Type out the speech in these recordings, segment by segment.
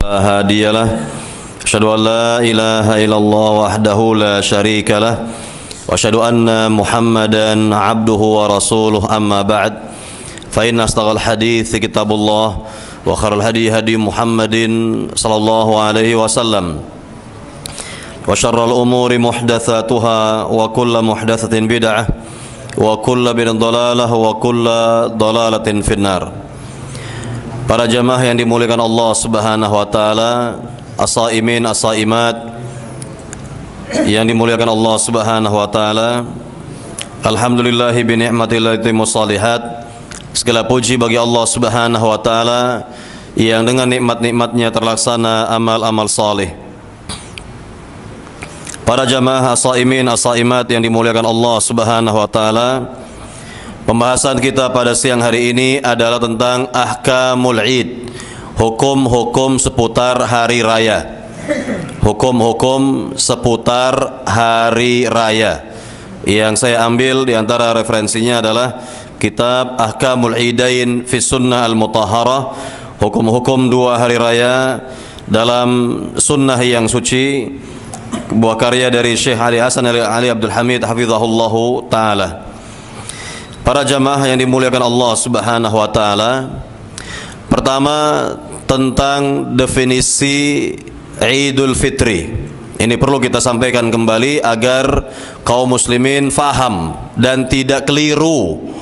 هادي له أشهد أن لا إله إلا الله وحده لا شريك له وأشهد أن محمدا عبده ورسوله أما بعد فإن أصدق الحديث كتاب الله وخير الهدي هدي محمد صلى الله عليه وسلم وشر الأمور محدثاتها وكل محدثة بدعة وكل بدعة ضلالة وكل ضلالة في النار. Para jamaah yang dimuliakan Allah Subhanahu wa taala, as-saimin as-saimat yang dimuliakan Allah Subhanahu wa taala. Alhamdulillahi bi ni'matillahi tatimmus shalihat. Segala puji bagi Allah Subhanahu wa taala yang dengan nikmat-nikmatnya terlaksana amal-amal saleh. Para jamaah as-saimin as-saimat yang dimuliakan Allah Subhanahu wa taala, pembahasan kita pada siang hari ini adalah tentang ahkamul Id, hukum-hukum seputar hari raya. Hukum-hukum seputar hari raya. Yang saya ambil di antara referensinya adalah kitab Ahkamul Idain fi Sunnah Al-Mutahharah, hukum-hukum dua hari raya dalam sunnah yang suci, buah karya dari Syekh Ali Hasan Ali Abdul Hamid hafizahullahu taala. Para jamaah yang dimuliakan Allah Subhanahu wa taala, pertama tentang definisi Idul Fitri. Ini perlu kita sampaikan kembali agar kaum muslimin faham dan tidak keliru.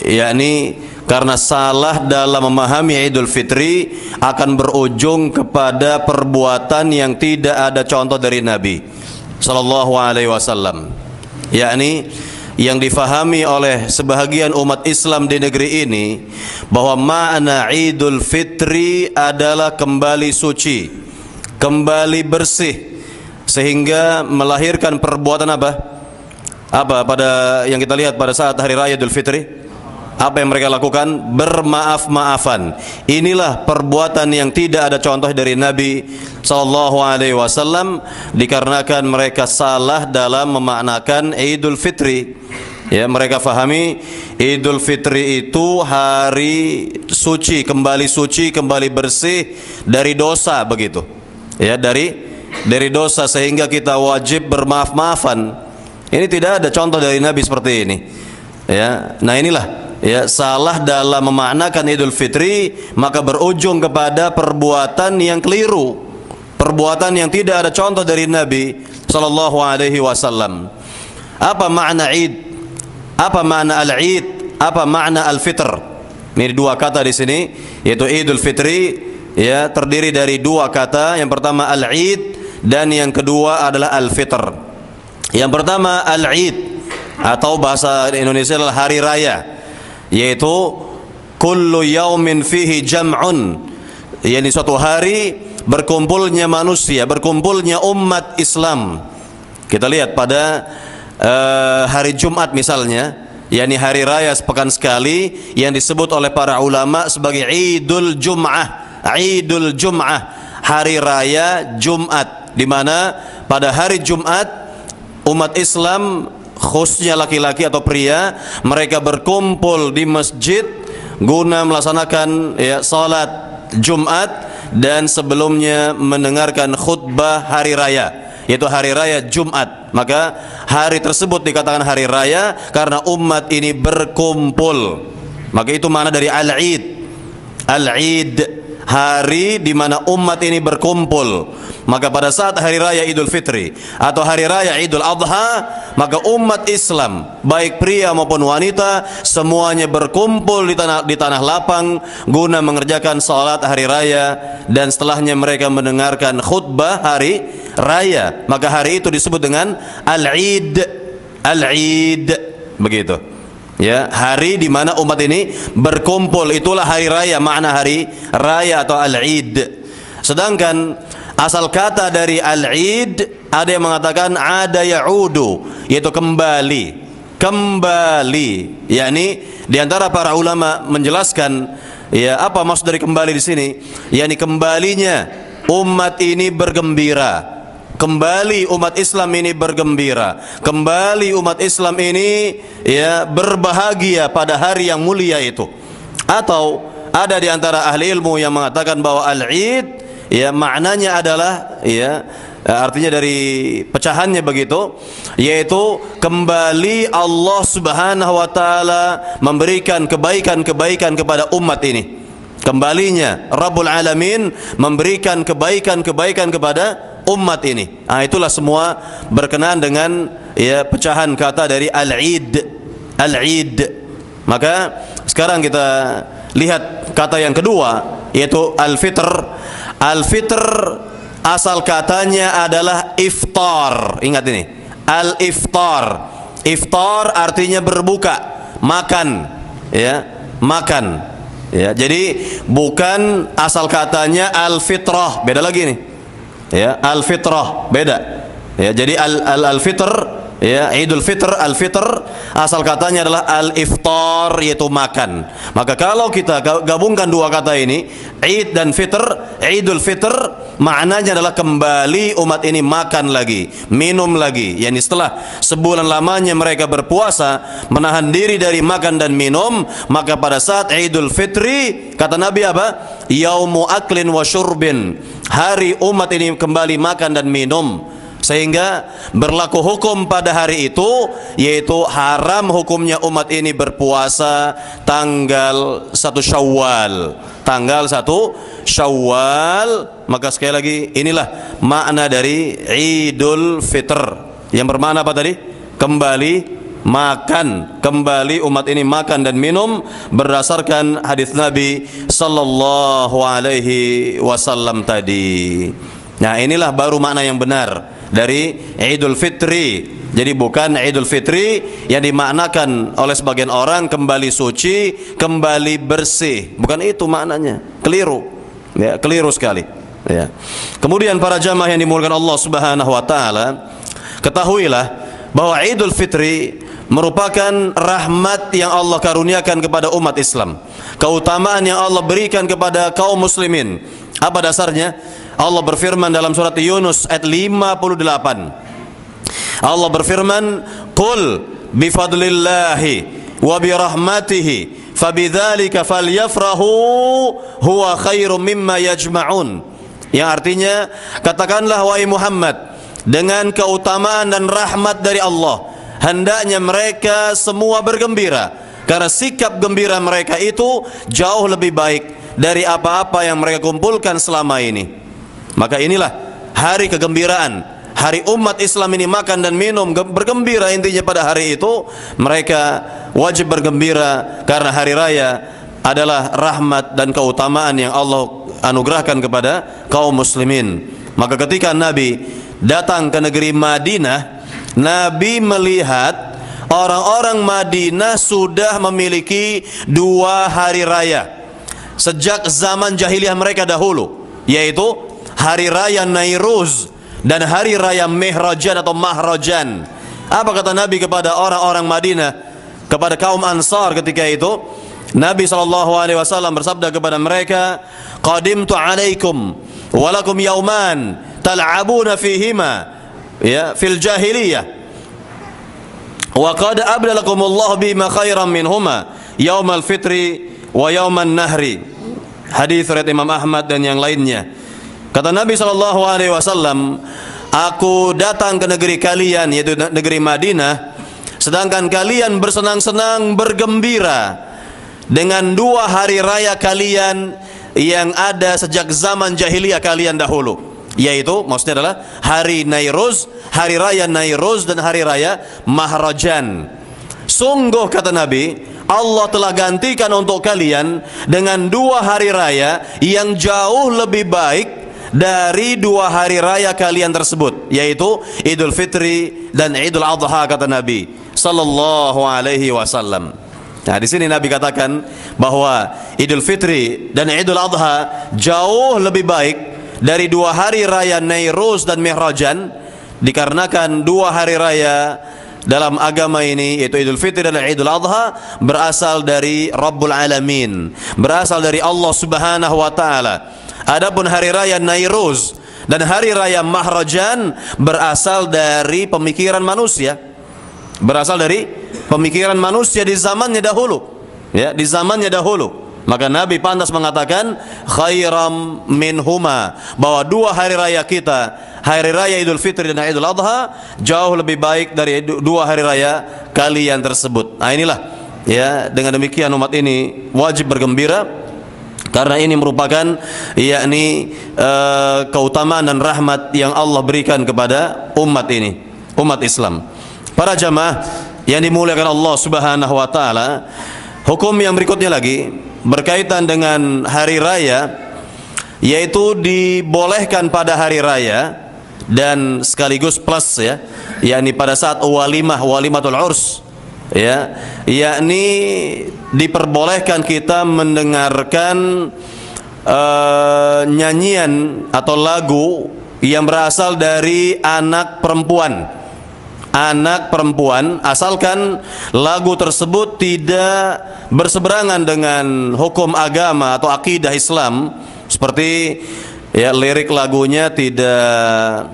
Yakni karena salah dalam memahami Idul Fitri akan berujung kepada perbuatan yang tidak ada contoh dari Nabi sallallahu alaihi wasallam. Yakni yang difahami oleh sebahagian umat Islam di negeri ini bahwa makna Idul Fitri adalah kembali suci, kembali bersih, sehingga melahirkan perbuatan apa? Apa pada yang kita lihat pada saat hari raya Idul Fitri? Apa yang mereka lakukan? Bermaaf-maafan. Inilah perbuatan yang tidak ada contoh dari Nabi sallallahu alaihi wasallam, dikarenakan mereka salah dalam memaknakan Idul Fitri. Ya, mereka fahami Idul Fitri itu hari suci, kembali bersih dari dosa, begitu. Ya, dari dosa, sehingga kita wajib bermaaf-maafan. Ini tidak ada contoh dari Nabi seperti ini. Ya, nah inilah ya, salah dalam memaknakan Idul Fitri, maka berujung kepada perbuatan yang keliru, perbuatan yang tidak ada contoh dari Nabi sallallahu alaihi wasallam. Apa makna Id? Apa makna al-Id? Apa makna al-Fitr? Ini dua kata di sini, yaitu Idul Fitri ya terdiri dari dua kata. Yang pertama al-Id dan yang kedua adalah al-Fitr. Yang pertama al-Id atau bahasa Indonesia adalah hari raya, yaitu kullu yaumin fihi jam'un, yakni suatu hari berkumpulnya manusia, berkumpulnya umat Islam. Kita lihat pada hari Jumat misalnya, yakni hari raya sepekan sekali yang disebut oleh para ulama sebagai Idul Jum'ah. Idul Jum'ah, hari raya Jumat, di mana pada hari Jumat umat Islam khususnya laki-laki atau pria, mereka berkumpul di masjid guna melaksanakan ya salat Jumat dan sebelumnya mendengarkan khutbah hari raya, yaitu hari raya Jumat. Maka hari tersebut dikatakan hari raya karena umat ini berkumpul. Maka itu makna dari al-Id. Al-Id, hari di mana umat ini berkumpul. Maka pada saat hari raya Idul Fitri atau hari raya Idul Adha, maka umat Islam baik pria maupun wanita semuanya berkumpul di tanah lapang guna mengerjakan salat hari raya, dan setelahnya mereka mendengarkan khutbah hari raya. Maka hari itu disebut dengan al-Id. Al-Id, begitu. Ya, hari di mana umat ini berkumpul, itulah hari raya, makna hari raya atau al-Id. Sedangkan asal kata dari al-Id, ada yang mengatakan ada ya'udu, yaitu kembali. Kembali, yakni di antara para ulama menjelaskan ya apa maksud dari kembali di sini, yakni kembalinya umat ini bergembira. Kembali umat Islam ini bergembira, kembali umat Islam ini ya berbahagia pada hari yang mulia itu. Atau ada di antara ahli ilmu yang mengatakan bahwa al-Id ya maknanya adalah ya artinya dari pecahannya begitu, yaitu kembali Allah Subhanahu wa taala memberikan kebaikan-kebaikan kepada umat ini. Kembalinya Rabbul Alamin memberikan kebaikan-kebaikan kepada umat ini. Itulah semua berkenaan dengan ya pecahan kata dari al-Id. Al-Id. Maka sekarang kita lihat kata yang kedua, yaitu al-Fitr. Al-Fitr asal katanya adalah iftar. Ingat ini, al-iftar. Iftar artinya berbuka, makan, ya, makan. Ya, jadi bukan asal katanya al-fitrah, beda lagi nih. Ya, al-fitrah beda. Ya, jadi al-fitr, ya, Idul Fitr, al-fitr asal katanya adalah al-iftar, yaitu makan. Maka kalau kita gabungkan dua kata ini, Id dan Fitr, Idul Fitr maknanya adalah kembali umat ini makan lagi, minum lagi. Yani setelah sebulan lamanya mereka berpuasa, menahan diri dari makan dan minum, maka pada saat Idul Fitri, kata Nabi apa? Yaumu aklin wa syurbin. Hari umat ini kembali makan dan minum. Sehingga berlaku hukum pada hari itu, yaitu haram hukumnya umat ini berpuasa tanggal 1 Syawal. Tanggal 1 Syawal. Maka sekali lagi, inilah makna dari Idul Fitr, yang bermakna apa tadi? Kembali makan, kembali umat ini makan dan minum berdasarkan hadis Nabi sallallahu alaihi wasallam tadi. Nah, inilah baru makna yang benar dari Idul Fitri. Jadi bukan Idul Fitri yang dimaknakan oleh sebagian orang kembali suci, kembali bersih. Bukan itu maknanya. Keliru. Ya, keliru sekali. Ya. Kemudian para jamaah yang dimuliakan Allah Subhanahu wa taala, ketahuilah bahwa Idul Fitri merupakan rahmat yang Allah karuniakan kepada umat Islam. Keutamaan yang Allah berikan kepada kaum muslimin. Apa dasarnya? Allah berfirman dalam surat Yunus ayat 58. Allah berfirman, "Qul bi fadlillahi wa bi rahmatihi fabidzalika falyafrahu huwa khairum mimma yajma'un." Yang artinya, katakanlah wahai Muhammad, dengan keutamaan dan rahmat dari Allah, hendaknya mereka semua bergembira, karena sikap gembira mereka itu jauh lebih baik dari apa-apa yang mereka kumpulkan selama ini. Maka inilah hari kegembiraan, hari umat Islam ini makan dan minum, bergembira. Intinya pada hari itu mereka wajib bergembira, karena hari raya adalah rahmat dan keutamaan yang Allah anugerahkan kepada kaum muslimin. Maka ketika Nabi datang ke negeri Madinah, Nabi melihat orang-orang Madinah sudah memiliki 2 hari raya sejak zaman jahiliyah mereka dahulu, yaitu hari raya Nairuz dan hari raya Mihrajan atau Mahrajan. Apa kata Nabi kepada orang-orang Madinah, kepada kaum Ansar ketika itu? Nabi SAW bersabda kepada mereka, "Qadimtu alaikum walakum yauman tal'abuna fihima ya fil jahiliyah wa qad abdalakumullah bima khairan minhuma yaumal fitri wa yauman nahri." Hadis riwayat Imam Ahmad dan yang lainnya. Kata Nabi SAW, "Aku datang ke negeri kalian, yaitu negeri Madinah, sedangkan kalian bersenang-senang, bergembira dengan 2 hari raya kalian yang ada sejak zaman jahiliyah kalian dahulu, yaitu maksudnya adalah hari Nairuz, hari raya Nairuz dan hari raya Mahrajan. Sungguh," kata Nabi, "Allah telah gantikan untuk kalian dengan 2 hari raya yang jauh lebih baik dari 2 hari raya kalian tersebut, yaitu Idul Fitri dan Idul Adha," kata Nabi sallallahu alaihi wasallam. Nah, di sini Nabi katakan bahwa Idul Fitri dan Idul Adha jauh lebih baik dari 2 hari raya Nairuz dan Mihrajan, dikarenakan 2 hari raya dalam agama ini, yaitu Idul Fitri dan Idul Adha, berasal dari Rabbul Alamin, berasal dari Allah Subhanahu wa taala. Adapun hari raya Nairuz dan hari raya Mahrajan berasal dari pemikiran manusia, berasal dari pemikiran manusia di zamannya dahulu, ya, di zamannya dahulu. Maka Nabi pantas mengatakan khairam minhuma, bahwa dua hari raya kita, hari raya Idul Fitri dan Idul Adha, jauh lebih baik dari dua hari raya kalian tersebut. Nah inilah ya, dengan demikian umat ini wajib bergembira, karena ini merupakan yakni keutamaan dan rahmat yang Allah berikan kepada umat ini, umat Islam. Para jamaah yang dimuliakan Allah Subhanahu wa taala, hukum yang berikutnya lagi berkaitan dengan hari raya, yaitu dibolehkan pada hari raya dan sekaligus plus ya, yakni pada saat walimatul urs ya, yakni diperbolehkan kita mendengarkan nyanyian atau lagu yang berasal dari anak perempuan, asalkan lagu tersebut tidak berseberangan dengan hukum agama atau akidah Islam, seperti ya lirik lagunya tidak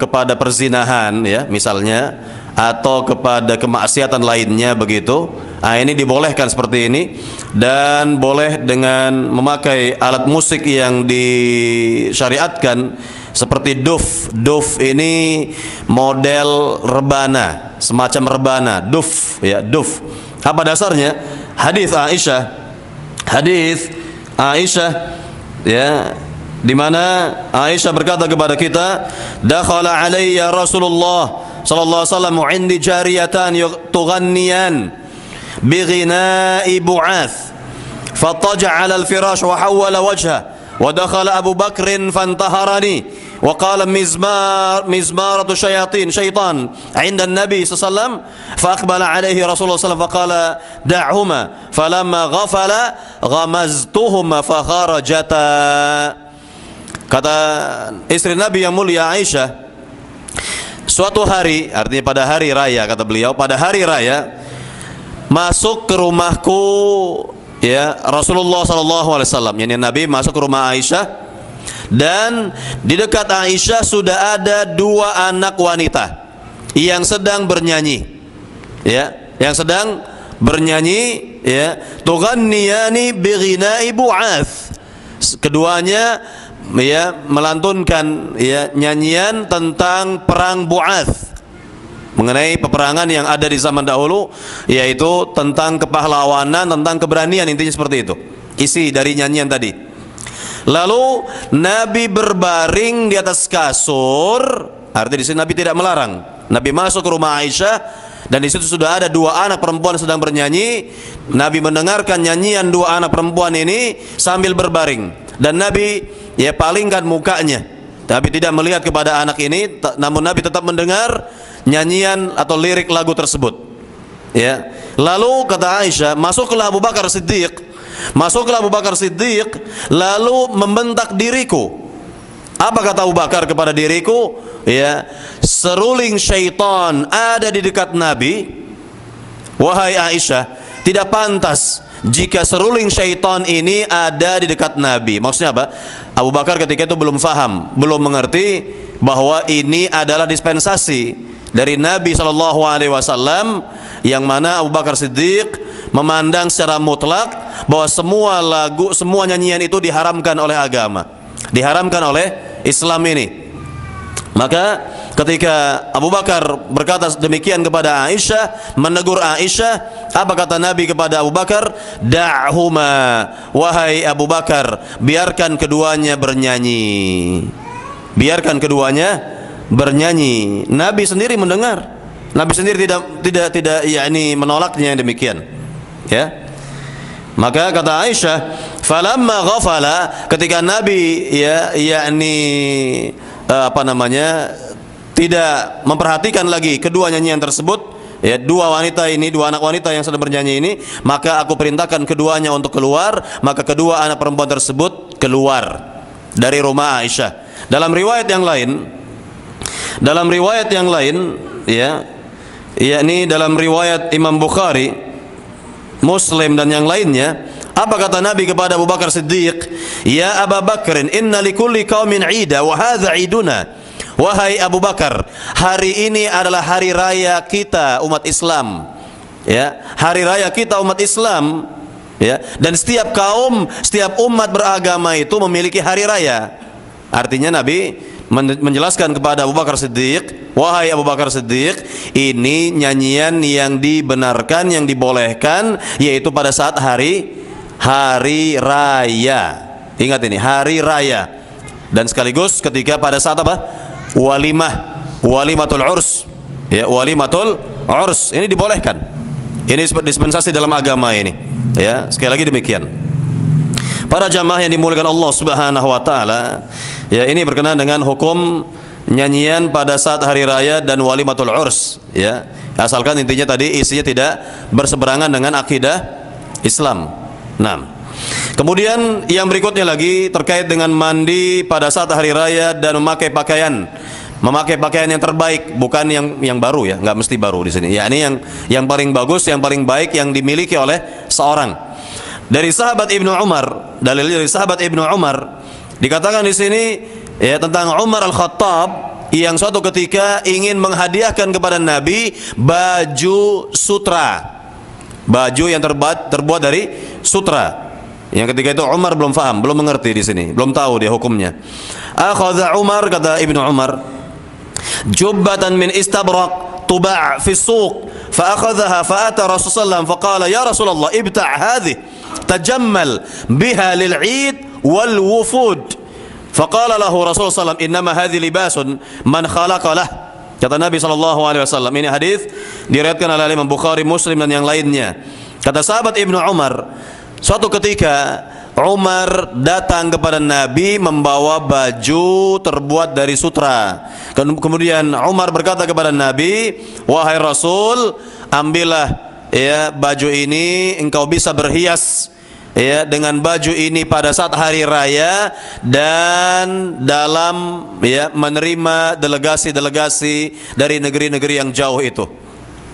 kepada perzinahan ya misalnya, atau kepada kemaksiatan lainnya begitu. Nah, ini dibolehkan seperti ini, dan boleh dengan memakai alat musik yang disyariatkan seperti duf. Duf ini model rebana, semacam rebana, duf ya, duf. Apa dasarnya? Hadis Aisyah ya, di mana Aisyah berkata kepada kita, dakhala alayya Rasulullah sallallahu alaihi wasallam 'indi jariyatan tughanniyan bighina'i bu'ath fattaja'a 'ala al-firash wa hawwala wajha wa dakhala Abu Bakr fantaharani وقال مزمارة شيطان عند النبي صلى الله عليه وسلم فأقبل عليه رسول الله صلى الله عليه وسلم فقال دعهما فلما غفل غمزتهما فخرجتا. Kata istri Nabi yang mulia Aisyah, suatu hari, artinya pada hari raya, kata beliau, pada hari raya masuk ke rumahku ya Rasulullah sallallahu alaihi wasallam, yakni Nabi masuk ke rumah Aisyah, dan di dekat Aisyah sudah ada dua anak wanita yang sedang bernyanyi ya, ya, tughanniyani bighina'i bu'ath, keduanya ya melantunkan ya nyanyian tentang perang Bu'ath, mengenai peperangan yang ada di zaman dahulu, yaitu tentang kepahlawanan, tentang keberanian, intinya seperti itu isi dari nyanyian tadi. Lalu Nabi berbaring di atas kasur, artinya di sini Nabi tidak melarang. Nabi masuk ke rumah Aisyah, dan di situ sudah ada dua anak perempuan sedang bernyanyi. Nabi mendengarkan nyanyian dua anak perempuan ini sambil berbaring, dan Nabi ya palingkan mukanya. Nabi tidak melihat kepada anak ini, namun Nabi tetap mendengar nyanyian atau lirik lagu tersebut. Ya. Lalu kata Aisyah, masuklah Abu Bakar Siddiq, lalu membentak diriku. Apa kata Abu Bakar kepada diriku? Ya, seruling syaitan ada di dekat Nabi. Wahai Aisyah, tidak pantas jika seruling syaitan ini ada di dekat Nabi. Maksudnya apa? Abu Bakar ketika itu belum faham, belum mengerti bahwa ini adalah dispensasi dari Nabi SAW, yang mana Abu Bakar Siddiq memandang secara mutlak bahwa semua lagu, semua nyanyian itu diharamkan oleh agama, diharamkan oleh Islam ini. Maka ketika Abu Bakar berkata demikian kepada Aisyah, menegur Aisyah, apa kata Nabi kepada Abu Bakar? Da'huma, wahai Abu Bakar, biarkan keduanya bernyanyi. Biarkan keduanya bernyanyi. Nabi sendiri mendengar. Nabi sendiri tidak yakni menolaknya yang demikian. Ya. Maka kata Aisyah, falamma ghafala, ketika Nabi yakni tidak memperhatikan lagi kedua nyanyian tersebut, ya, dua anak wanita yang sedang bernyanyi ini, maka aku perintahkan keduanya untuk keluar. Maka kedua anak perempuan tersebut keluar dari rumah Aisyah. Dalam riwayat yang lain, ya, yakni dalam riwayat Imam Bukhari, Muslim dan yang lainnya, apa kata Nabi kepada Abu Bakar Siddiq? Ya Abu Bakrin, inna likulli qaumin 'ida wa hadza 'iduna. Wahai Abu Bakar, hari ini adalah hari raya kita umat Islam. ya, hari raya kita umat Islam, ya, dan setiap kaum, setiap umat beragama itu memiliki hari raya. Artinya Nabi menjelaskan kepada Abu Bakar Siddiq, wahai Abu Bakar Siddiq, ini nyanyian yang dibenarkan, yang dibolehkan, yaitu pada saat hari raya. Ingat ini, hari raya. Dan sekaligus ketika pada saat apa? Walimatul urs. Ya, walimatul urs. Ini dibolehkan. Ini dispensasi dalam agama ini. Ya, sekali lagi demikian. Para jamaah yang dimuliakan Allah Subhanahu wa taala, ya, ini berkenaan dengan hukum nyanyian pada saat hari raya dan walimatul urs, ya. Asalkan intinya tadi isinya tidak berseberangan dengan akidah Islam. Nah, kemudian yang berikutnya lagi terkait dengan mandi pada saat hari raya dan memakai pakaian yang terbaik, bukan yang baru, ya, nggak mesti baru di sini. Ya, ini yang paling bagus, yang paling baik yang dimiliki oleh seorang. Dari sahabat Ibnu Umar, dalil dari sahabat Ibnu Umar dikatakan di sini, ya, tentang Umar Al-Khattab yang suatu ketika ingin menghadiahkan kepada Nabi baju sutra, baju yang terbuat dari sutra. Yang ketika itu Umar belum faham, belum mengerti di sini, belum tahu dia hukumnya. Akhadha Umar, kata Ibnu Umar, jubbatan min istabraq tuba' fi suq, fa akhadhaha fa ata Rasulullah fa qala ya Rasulullah ibta' hadhihi tajammal biha lil 'id wal wufud. Faqala lahu Rasulullah sallallahu alaihi wasallam innama hadhi libasun man khalaqa lah. Kata Nabi sallallahu alaihi wasallam, ini hadis diriwayatkan oleh Imam Bukhari, Muslim dan yang lainnya. Kata sahabat Ibnu Umar, suatu ketika Umar datang kepada Nabi membawa baju terbuat dari sutra. Kemudian Umar berkata kepada Nabi, wahai Rasul, ambillah, ya, baju ini, engkau bisa berhias, ya, dengan baju ini pada saat hari raya dan dalam, ya, menerima delegasi-delegasi dari negeri-negeri yang jauh itu.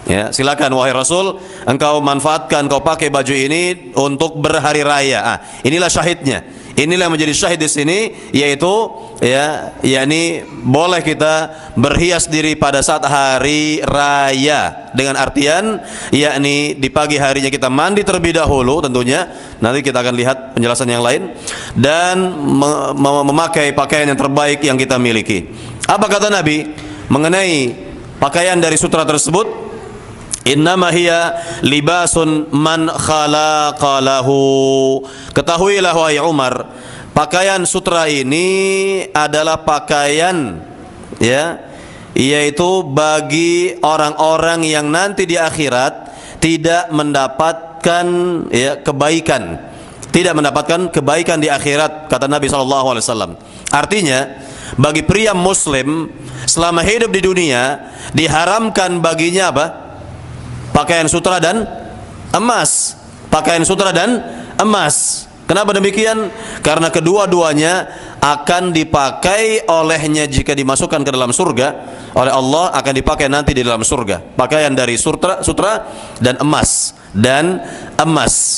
Ya, silakan wahai Rasul, engkau manfaatkan, engkau pakai baju ini untuk berhari raya. Inilah syahidnya. Inilah yang menjadi syahid di sini, yaitu, ya, yakni boleh kita berhias diri pada saat hari raya, dengan artian yakni di pagi harinya kita mandi terlebih dahulu tentunya, nanti kita akan lihat penjelasan yang lain, dan memakai pakaian yang terbaik yang kita miliki. Apa kata Nabi mengenai pakaian dari sutra tersebut? Innama hiya libasun man khalaqa lahu. Ketahuilah wahai Umar, pakaian sutra ini adalah pakaian, ya, yaitu bagi orang-orang yang nanti di akhirat tidak mendapatkan, ya, kebaikan, tidak mendapatkan kebaikan di akhirat, kata Nabi SAW. Artinya bagi pria muslim selama hidup di dunia diharamkan baginya apa? Pakaian sutra dan emas. Pakaian sutra dan emas. Kenapa demikian? Karena kedua-duanya akan dipakai olehnya jika dimasukkan ke dalam surga oleh Allah, akan dipakai nanti di dalam surga. Pakaian dari sutra dan emas.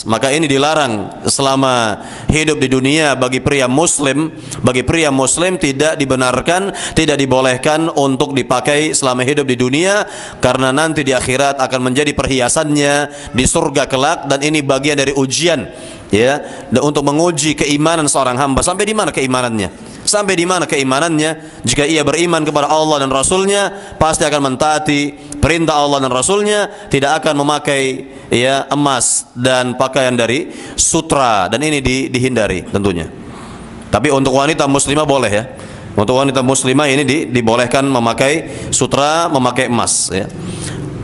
Maka ini dilarang selama hidup di dunia bagi pria muslim. Bagi pria muslim tidak dibenarkan, tidak dibolehkan untuk dipakai selama hidup di dunia, karena nanti di akhirat akan menjadi perhiasannya di surga kelak. Dan ini bagian dari ujian, ya, untuk menguji keimanan seorang hamba. Sampai di mana keimanannya? Sampai di mana keimanannya? Jika ia beriman kepada Allah dan Rasulnya, pasti akan mentaati perintah Allah dan Rasulnya, tidak akan memakai, ya, emas dan pakaian dari sutra, dan ini dihindari tentunya. Tapi untuk wanita muslimah boleh, ya. Untuk wanita muslimah ini dibolehkan memakai sutra, memakai emas, ya.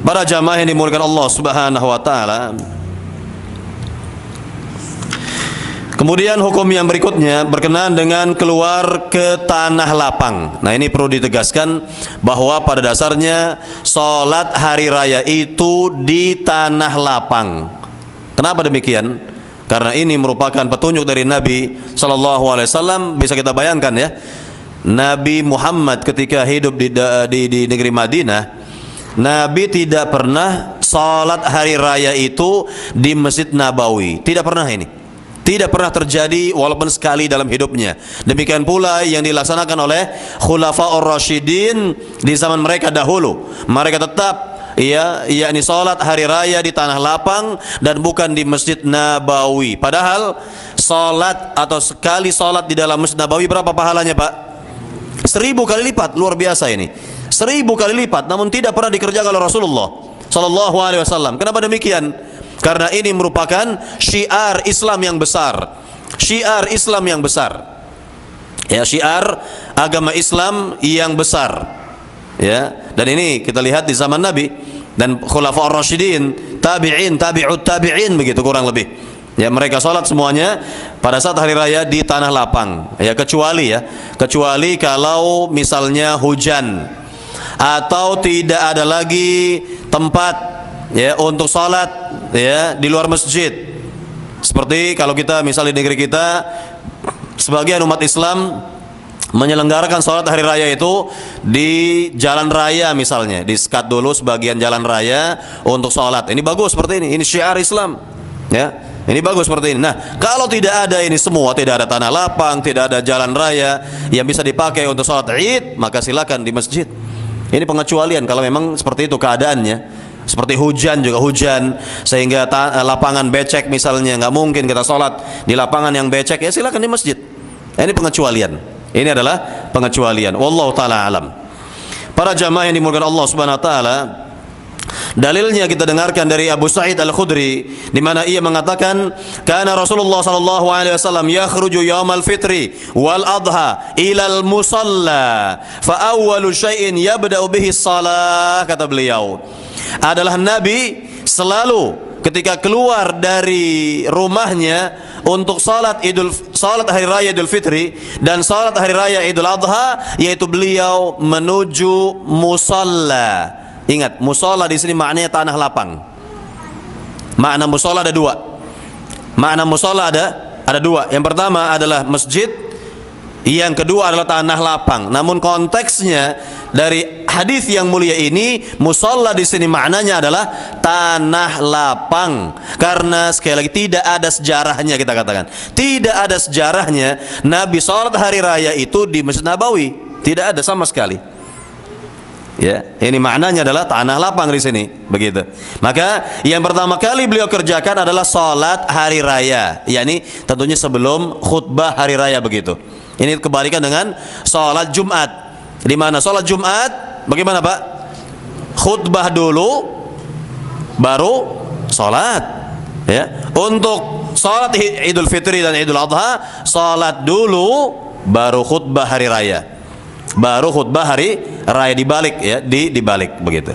Para jamaah yang dimuliakan Allah Subhanahu wa taala, kemudian hukum yang berikutnya berkenaan dengan keluar ke tanah lapang. Nah, ini perlu ditegaskan bahwa pada dasarnya sholat hari raya itu di tanah lapang. Kenapa demikian? Karena ini merupakan petunjuk dari Nabi Sallallahu Alaihi Wasallam. Bisa kita bayangkan, ya, Nabi Muhammad ketika hidup di negeri Madinah, Nabi tidak pernah sholat hari raya itu di Masjid Nabawi. Tidak pernah ini. Tidak pernah terjadi walaupun sekali dalam hidupnya. Demikian pula yang dilaksanakan oleh Khulafaur Rasyidin di zaman mereka dahulu. Mereka tetap ya, yakni salat hari raya di tanah lapang dan bukan di Masjid Nabawi. Padahal salat atau sekali salat di dalam Masjid Nabawi berapa pahalanya, Pak? 1000 kali lipat. Luar biasa ini. 1000 kali lipat, namun tidak pernah dikerjakan oleh Rasulullah sallallahu alaihi wasallam. Kenapa demikian? Karena ini merupakan syiar Islam yang besar. Syiar Islam yang besar. Ya, syiar agama Islam yang besar. Ya, dan ini kita lihat di zaman Nabi dan Khulafaur Rasyidin, tabi'in, tabi'ut tabi'in, begitu kurang lebih. Ya, mereka salat semuanya pada saat hari raya di tanah lapang. Ya, kecuali kalau misalnya hujan atau tidak ada lagi tempat ya untuk salat ya di luar masjid. Seperti kalau kita misalnya di negeri kita, sebagian umat Islam menyelenggarakan sholat hari raya itu di jalan raya misalnya, di-skat dulu sebagian jalan raya untuk sholat. Ini bagus seperti ini syiar Islam. Ya, ini bagus seperti ini. Nah, kalau tidak ada ini semua, tidak ada tanah lapang, tidak ada jalan raya yang bisa dipakai untuk sholat Id, maka silakan di masjid. Ini pengecualian kalau memang seperti itu keadaannya. Seperti hujan juga hujan sehingga lapangan becek misalnya, nggak mungkin kita sholat di lapangan yang becek, ya silakan di masjid. Ini pengecualian. Ini adalah pengecualian. Wallahu taala alam. Para jamaah yang dimuliakan Allah Subhanahu wa taala, dalilnya kita dengarkan dari Abu Sa'id Al-Khudri di mana ia mengatakan, kana Rasulullah sallallahu alaihi wasallam yakhruju yaumal fitri wal adha ilal musalla fa awwalu syai'in yabda'u bihi shalah. Kata beliau, adalah Nabi selalu ketika keluar dari rumahnya untuk salat hari raya Idul Fitri dan salat hari raya Idul Adha, yaitu beliau menuju musalla. Ingat, musalla di sini maknanya tanah lapang. Makna musalla ada dua. Makna musalla ada dua. Yang pertama adalah masjid, yang kedua adalah tanah lapang. Namun konteksnya dari hadis yang mulia ini, musalla di sini maknanya adalah tanah lapang. Karena sekali lagi tidak ada sejarahnya, kita katakan, tidak ada sejarahnya Nabi salat hari raya itu di Masjid Nabawi. Tidak ada sama sekali. Ya, ini maknanya adalah tanah lapang di sini, begitu. Maka yang pertama kali beliau kerjakan adalah salat hari raya, yakni tentunya sebelum khutbah hari raya, begitu. Ini kebalikan dengan salat Jumat, di mana salat Jumat bagaimana, Pak? Khutbah dulu baru salat. Ya. Untuk salat Idul Fitri dan Idul Adha, salat dulu baru khutbah hari raya. Baru khutbah hari raya dibalik, ya, dibalik, begitu.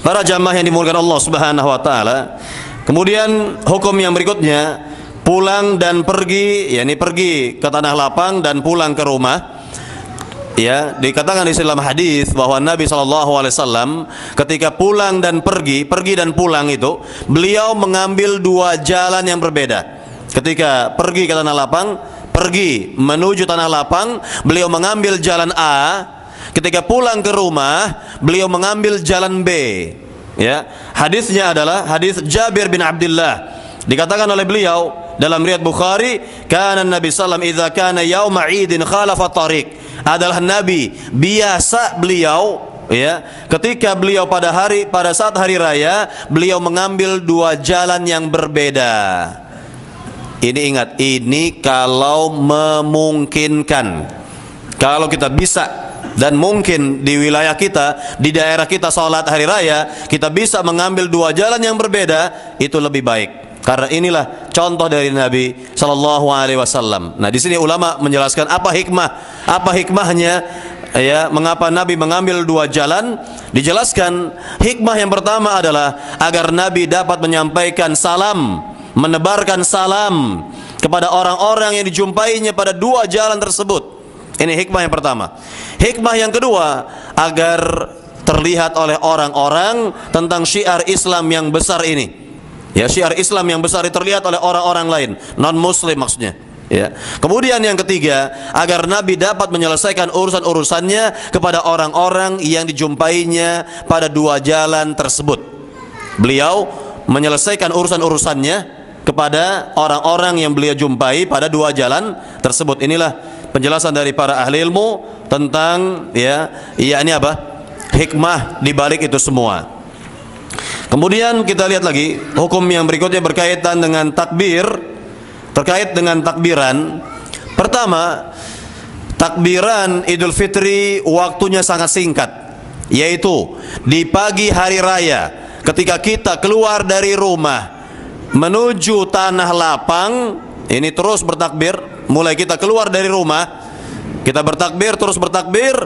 Para jamaah yang dimuliakan Allah Subhanahu wa taala, kemudian hukum yang berikutnya, pulang dan pergi, yakni pergi ke tanah lapang dan pulang ke rumah. Ya, dikatakan di dalam hadis bahwa Nabi SAW ketika pulang dan pergi dan pulang itu, beliau mengambil dua jalan yang berbeda. Ketika pergi ke tanah lapang, pergi menuju tanah lapang, beliau mengambil jalan A. Ketika pulang ke rumah, beliau mengambil jalan B. Ya, hadisnya adalah hadis Jabir bin Abdullah. Dikatakan oleh beliau dalam riwayat Bukhari, kana Nabi sallam idza kana yauma 'idin khalafa tariq. Adalah Nabi biasa beliau, ya, ketika beliau pada saat hari raya, beliau mengambil dua jalan yang berbeda. Ini ingat, ini kalau memungkinkan. Kalau kita bisa dan mungkin di wilayah kita, di daerah kita salat hari raya, kita bisa mengambil dua jalan yang berbeda, itu lebih baik. Karena inilah contoh dari Nabi sallallahu alaihi wasallam. Nah, di sini ulama menjelaskan apa hikmahnya, ya, mengapa Nabi mengambil dua jalan. Dijelaskan hikmah yang pertama adalah agar Nabi dapat menyampaikan salam, menebarkan salam kepada orang-orang yang dijumpainya pada dua jalan tersebut. Ini hikmah yang pertama. Hikmah yang kedua, agar terlihat oleh orang-orang tentang syiar Islam yang besar ini. Ya, syiar Islam yang besar terlihat oleh orang-orang lain, non-muslim maksudnya. Ya. Kemudian yang ketiga, agar Nabi dapat menyelesaikan urusan-urusannya kepada orang-orang yang dijumpainya pada dua jalan tersebut. Beliau menyelesaikan urusan-urusannya kepada orang-orang yang beliau jumpai pada dua jalan tersebut. Inilah penjelasan dari para ahli ilmu tentang, ya, ini apa? hikmah di balik itu semua. Kemudian kita lihat lagi hukum yang berikutnya berkaitan dengan takbir, terkait dengan takbiran. Pertama, takbiran Idul Fitri waktunya sangat singkat, yaitu di pagi hari raya ketika kita keluar dari rumah menuju tanah lapang, ini terus bertakbir. Mulai kita keluar dari rumah, kita bertakbir, terus bertakbir,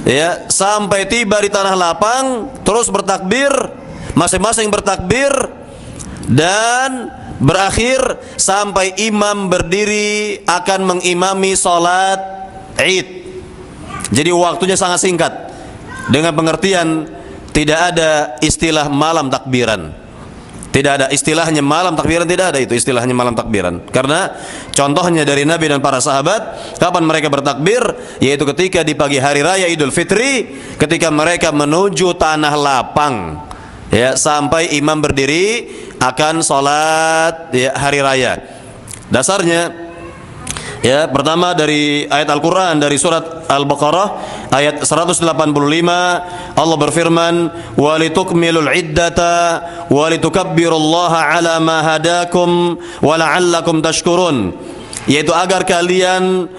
ya, sampai tiba di tanah lapang, terus bertakbir, masing-masing bertakbir, dan berakhir sampai imam berdiri akan mengimami sholat Id. Jadi waktunya sangat singkat, dengan pengertian tidak ada istilah malam takbiran. Tidak ada istilahnya malam takbiran, tidak ada itu istilahnya malam takbiran. Karena contohnya dari Nabi dan para sahabat, kapan mereka bertakbir? Yaitu ketika di pagi hari raya Idul Fitri, ketika mereka menuju tanah lapang, ya, sampai imam berdiri akan sholat, ya, hari raya. Dasarnya, ya, pertama dari ayat Al-Quran, dari surat Al-Baqarah ayat 185, Allah berfirman, walitukmilul iddata walitukabbirullaha ala ma hadakum wala'allakum tashkurun, yaitu agar kalian,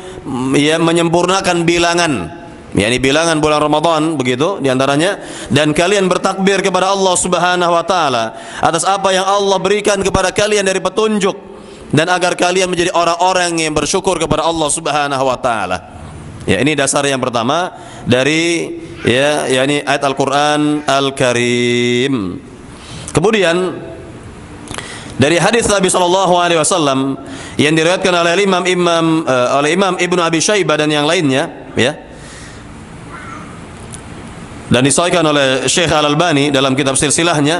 ya, menyempurnakan bilangan, yakni bilangan bulan Ramadan, begitu diantaranya, dan kalian bertakbir kepada Allah Subhanahu wa taala atas apa yang Allah berikan kepada kalian dari petunjuk, dan agar kalian menjadi orang-orang yang bersyukur kepada Allah Subhanahu wa taala. Ya, ini dasar yang pertama dari, ya, yakni ayat Al-Qur'an Al-Karim. Kemudian dari hadis Nabi sallallahu alaihi wasallam yang diriwayatkan oleh Imam Ibnu Abi Syaibah dan yang lainnya, ya, dan disahihkan oleh Syekh Al-Albani dalam kitab silsilahnya,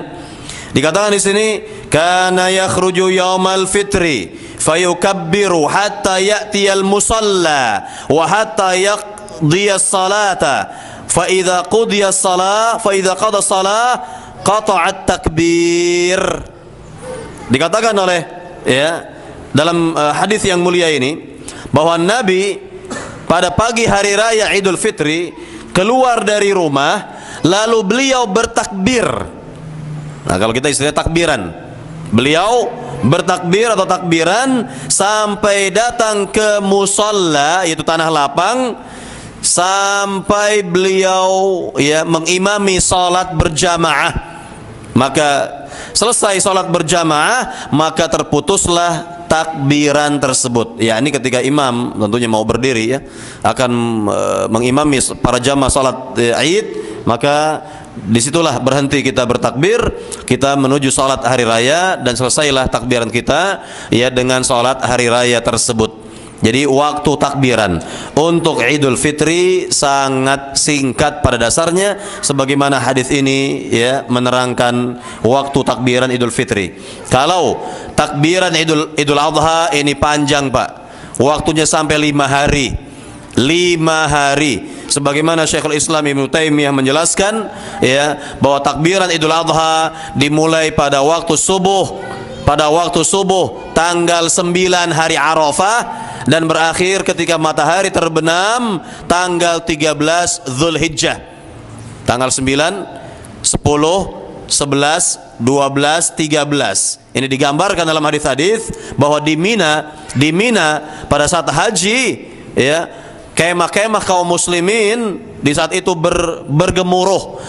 dikatakan di sini, kana yakhruju yaumal fitri fayukabbiru hatta ya'tiyal musalla wa hatta yaqdiyas salata fa idza qudiyas salah fa idza qada salah qata'at takbir. Dikatakan oleh, ya, dalam hadis yang mulia ini bahwa Nabi pada pagi hari raya Idul Fitri keluar dari rumah lalu beliau bertakbir. Nah, kalau kita istilahnya takbiran, beliau bertakbir atau takbiran sampai datang ke musalla, yaitu tanah lapang, sampai beliau, ya, mengimami salat berjamaah. Maka selesai salat berjamaah, maka terputuslah takbiran tersebut. Ya, ini ketika imam tentunya mau berdiri, ya, akan mengimami para jamaah salat Id, maka disitulah berhenti kita bertakbir, kita menuju salat hari raya, dan selesailah takbiran kita, ya, dengan salat hari raya tersebut. Jadi waktu takbiran untuk Idul Fitri sangat singkat pada dasarnya, sebagaimana hadis ini, ya, menerangkan waktu takbiran Idul Fitri. Kalau takbiran Idul Adha ini panjang, Pak, waktunya sampai 5 hari. 5 hari, sebagaimana Syekhul Islam Ibnu Taimiyah menjelaskan, ya, bahwa takbiran Idul Adha dimulai pada waktu subuh, tanggal 9 hari Arafah, dan berakhir ketika matahari terbenam tanggal 13 Zulhijjah. Tanggal 9, 10, 11, 12, 13. Ini digambarkan dalam hadis-hadis bahwa di Mina pada saat haji, ya, kemah-kemah kaum muslimin di saat itu bergemuruh.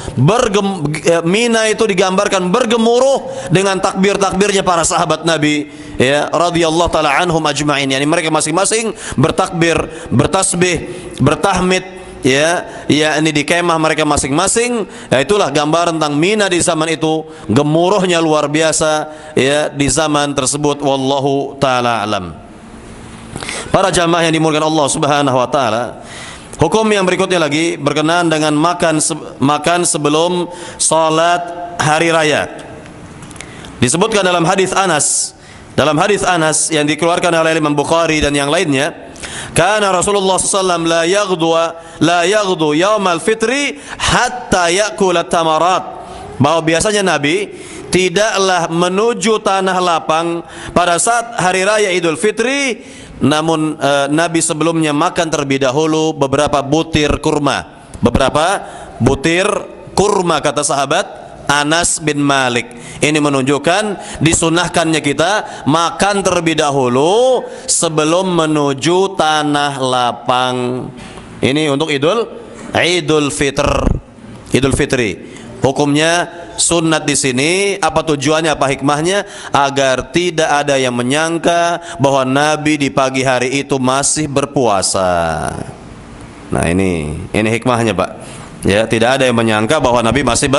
Mina itu digambarkan bergemuruh dengan takbir-takbirnya para sahabat Nabi, ya, radhiyallahu taala anhum ajma'in. Yani mereka masing-masing bertakbir, bertasbih, bertahmid, ya, ini di kemah mereka masing-masing. Ya, itulah gambaran tentang Mina di zaman itu, gemuruhnya luar biasa, ya, di zaman tersebut. Wallahu taala alam. Para jamaah yang dimuliakan Allah Subhanahu wa taala, hukum yang berikutnya lagi berkenaan dengan makan sebelum salat hari raya. Disebutkan dalam hadis Anas yang dikeluarkan oleh Imam Bukhari dan yang lainnya, kana Rasulullah sallallahu alaihi wasallam la yaghdu yaumal fitri hatta ya'kula tamarat, bahwa biasanya Nabi tidaklah menuju tanah lapang pada saat hari raya Idul Fitri, namun Nabi sebelumnya makan terlebih dahulu beberapa butir kurma, butir kurma, kata sahabat Anas bin Malik. Ini menunjukkan disunahkannya kita makan terlebih dahulu sebelum menuju tanah lapang. Ini untuk Idul Fitri. Hukumnya sunat di sini. Apa tujuannya, apa hikmahnya? Agar tidak ada yang menyangka bahwa Nabi di pagi hari itu masih berpuasa. Nah, ini hikmahnya, Pak. Ya, tidak ada yang menyangka bahwa Nabi masih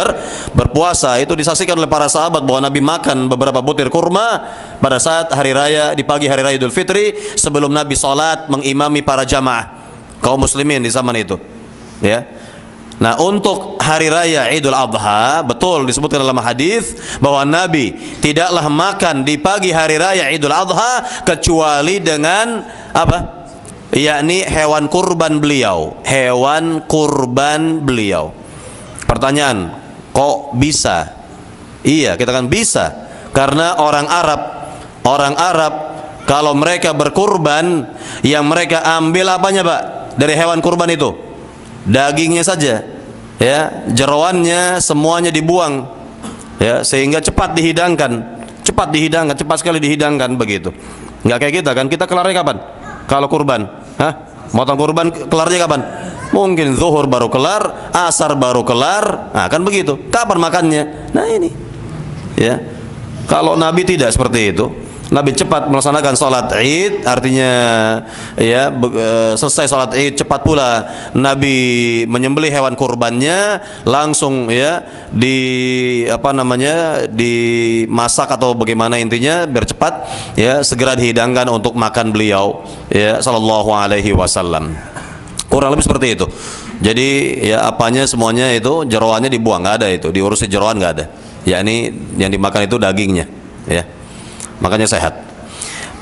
berpuasa. Itu disaksikan oleh para sahabat bahwa Nabi makan beberapa butir kurma pada saat hari raya, di pagi hari raya Idul Fitri, sebelum Nabi sholat mengimami para jamaah kaum muslimin di zaman itu. Ya. Nah, untuk hari raya Idul Adha, betul disebutkan dalam hadis bahwa Nabi tidaklah makan di pagi hari raya Idul Adha kecuali dengan apa? Yakni hewan kurban beliau. Pertanyaan, kok bisa? Iya, kita kan bisa. Karena orang Arab kalau mereka berkurban, yang mereka ambil apanya, Pak? Dari hewan kurban itu? Dagingnya saja. Ya, jeroannya semuanya dibuang. Ya, sehingga cepat sekali dihidangkan begitu. Enggak kayak kita kan, kita kelarnya kapan? Kalau kurban, motong kurban kelarnya kapan? Mungkin zuhur baru kelar, asar baru kelar, nah kan begitu. Kapan makannya? Nah ini, ya. Kalau Nabi tidak seperti itu. Nabi cepat melaksanakan sholat Id, artinya ya selesai sholat Id cepat pula Nabi menyembelih hewan kurbannya, langsung ya dimasak atau bagaimana, intinya biar cepat ya segera dihidangkan untuk makan beliau ya sallallahu alaihi wasallam. Kurang lebih seperti itu. Jadi ya apanya semuanya itu jeroannya dibuang, nggak ada itu, diurusi jeroan nggak ada. Yakni yang dimakan itu dagingnya ya. Makanya sehat.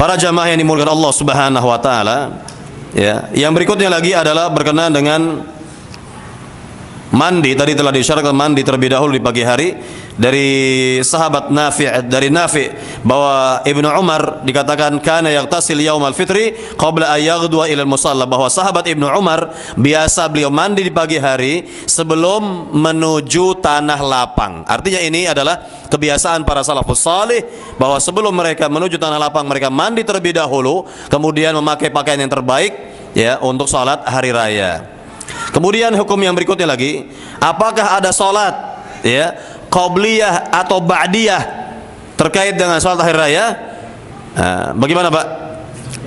Para jamaah yang dimuliakan Allah Subhanahu wa taala, ya. Yang berikutnya lagi adalah berkenaan dengan mandi. Tadi telah disyaratkan mandi terlebih dahulu di pagi hari. Dari sahabat Nafi' bahwa Ibnu Umar dikatakan kana yaghtasil yaumal fitri qabla an yaghdwa ila al-musalla, bahwa sahabat Ibnu Umar biasa beliau mandi di pagi hari sebelum menuju tanah lapang. Artinya ini adalah kebiasaan para salafus salih, bahwa sebelum mereka menuju tanah lapang mereka mandi terlebih dahulu, kemudian memakai pakaian yang terbaik ya untuk salat hari raya. Kemudian hukum yang berikutnya lagi, apakah ada salat ya qabliyah atau ba'diyah terkait dengan salat hari raya? Bagaimana, Pak?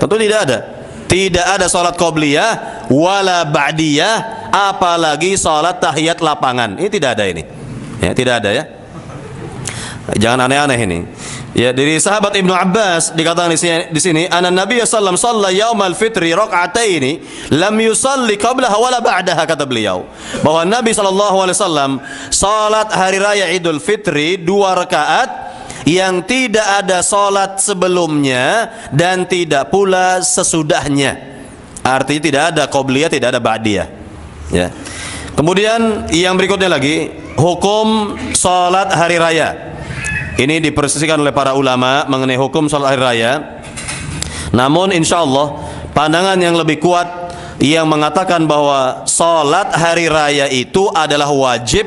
Tentu tidak ada. Tidak ada salat qabliyah wala ba'diyah, apalagi salat tahiyat lapangan. Ini tidak ada ini. Ya, tidak ada ya. Jangan aneh-aneh ini. Ya, dari sahabat Ibnu Abbas dikatakan di sini, "Anna Nabi sallallahu alaihi wasallam shalla yaumal fitri raka'ataini lam yusalli qablaha wala ba'daha," kata beliau. Bahwa Nabi sallallahu alaihi wasallam salat hari raya Idul Fitri 2 rakaat yang tidak ada salat sebelumnya dan tidak pula sesudahnya. Artinya tidak ada qabliyah, tidak ada ba'diyah. Ya. Kemudian yang berikutnya lagi, hukum salat hari raya. Ini dipersisikan oleh para ulama mengenai hukum salat hari raya. Namun insyaallah pandangan yang lebih kuat yang mengatakan bahwa salat hari raya itu adalah wajib,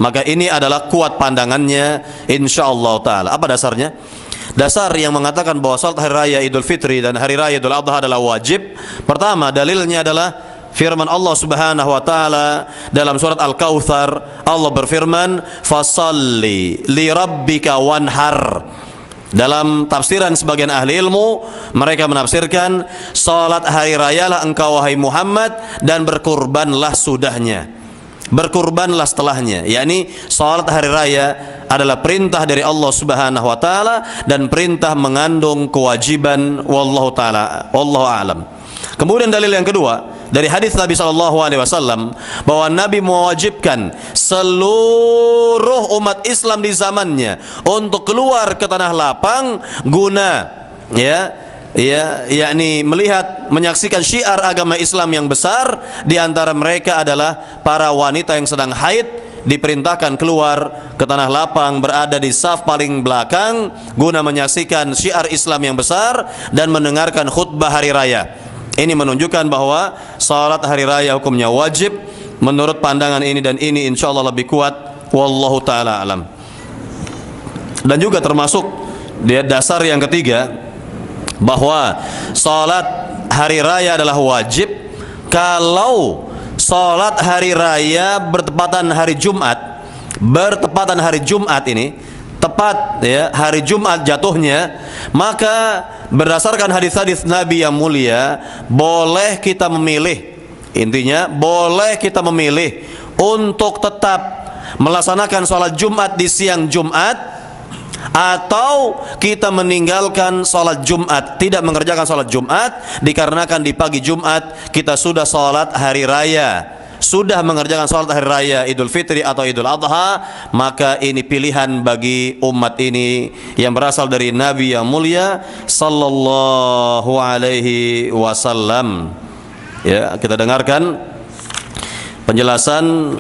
maka ini adalah kuat pandangannya insyaallah taala. Apa dasarnya? Dasar yang mengatakan bahwa salat hari raya Idul Fitri dan hari raya Idul Adha adalah wajib. Pertama, dalilnya adalah firman Allah Subhanahu wa taala dalam surat Al-Kautsar. Allah berfirman, "Fashalli li rabbika wanhar." Dalam tafsiran sebagian ahli ilmu, mereka menafsirkan salat hari rayalah engkau wahai Muhammad dan berkurbanlah sudahnya. Berkurbanlah setelahnya. Yakni salat hari raya adalah perintah dari Allah Subhanahu wa taala dan perintah mengandung kewajiban, wallahu taala, wallahu a'lam. Kemudian dalil yang kedua dari hadis Nabi sallallahu alaihi wasallam bahwa Nabi mewajibkan seluruh umat Islam di zamannya untuk keluar ke tanah lapang guna yakni melihat, menyaksikan syiar agama Islam yang besar. Di antara mereka adalah para wanita yang sedang haid diperintahkan keluar ke tanah lapang, berada di saf paling belakang guna menyaksikan syiar Islam yang besar dan mendengarkan khutbah hari raya. Ini menunjukkan bahwa salat hari raya hukumnya wajib menurut pandangan ini dan ini insyaallah lebih kuat, wallahu taala alam. Dan juga termasuk dia dasar yang ketiga bahwa salat hari raya adalah wajib kalau salat hari raya bertepatan hari Jumat ini tepat ya hari Jumat jatuhnya, maka berdasarkan hadis-hadis Nabi yang mulia boleh kita memilih, intinya boleh kita memilih untuk tetap melaksanakan sholat Jumat di siang Jumat, atau kita meninggalkan sholat Jumat, tidak mengerjakan sholat Jumat dikarenakan di pagi Jumat kita sudah sholat hari raya, sudah mengerjakan sholat hari raya Idul Fitri atau Idul Adha. Maka ini pilihan bagi umat ini yang berasal dari Nabi yang mulia sallallahu alaihi wasallam. Ya, kita dengarkan penjelasan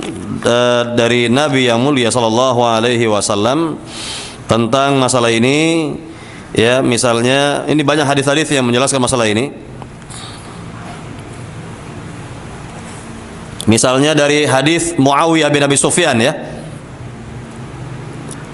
dari Nabi yang mulia sallallahu alaihi wasallam tentang masalah ini. Ya, misalnya ini banyak hadis-hadis yang menjelaskan masalah ini. Misalnya dari hadis Muawiyah bin Abi Sufyan ya.